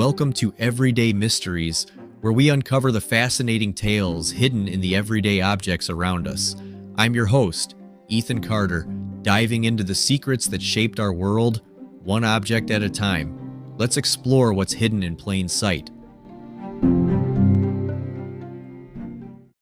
welcome to Everyday Mysteries, where we uncover the fascinating tales hidden in the everyday objects around us. I'm your host, Ethan Carter, diving into the secrets that shaped our world, one object at a time. Let's explore what's hidden in plain sight.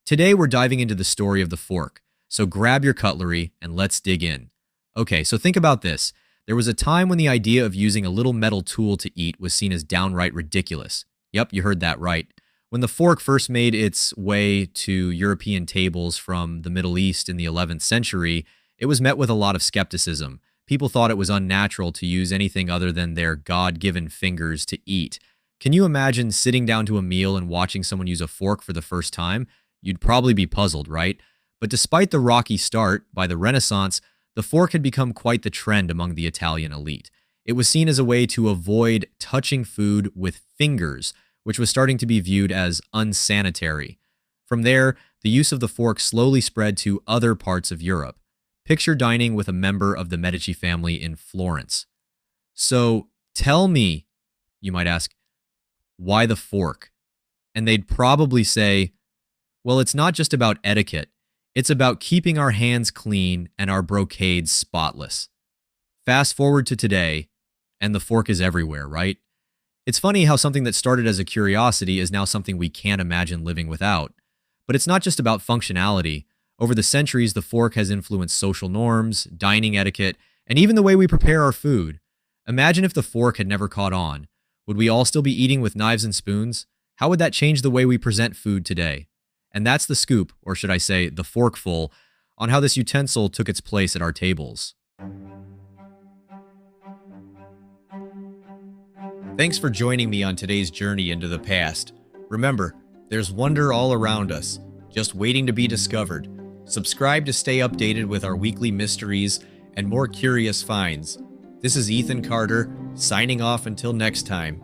Today we're diving into the story of the fork, so grab your cutlery and let's dig in. Okay, so think about this. There was a time when the idea of using a little metal tool to eat was seen as downright ridiculous. Yep, you heard that right. When the fork first made its way to European tables from the Middle East in the 11th century, it was met with a lot of skepticism. People thought it was unnatural to use anything other than their God-given fingers to eat. Can you imagine sitting down to a meal and watching someone use a fork for the first time? You'd probably be puzzled, right? But despite the rocky start, by the Renaissance, the fork had become quite the trend among the Italian elite. It was seen as a way to avoid touching food with fingers, which was starting to be viewed as unsanitary. From there, the use of the fork slowly spread to other parts of Europe. Picture dining with a member of the Medici family in Florence. So, tell me, you might ask, why the fork? And they'd probably say, well, it's not just about etiquette. It's about keeping our hands clean and our brocades spotless. Fast forward to today, and the fork is everywhere, right? It's funny how something that started as a curiosity is now something we can't imagine living without. But it's not just about functionality. Over the centuries, the fork has influenced social norms, dining etiquette, and even the way we prepare our food. Imagine if the fork had never caught on. Would we all still be eating with knives and spoons? How would that change the way we present food today? And that's the scoop, or should I say the forkful, on how this utensil took its place at our tables. Thanks for joining me on today's journey into the past. Remember, there's wonder all around us, just waiting to be discovered. Subscribe to stay updated with our weekly mysteries and more curious finds. This is Ethan Carter, signing off until next time.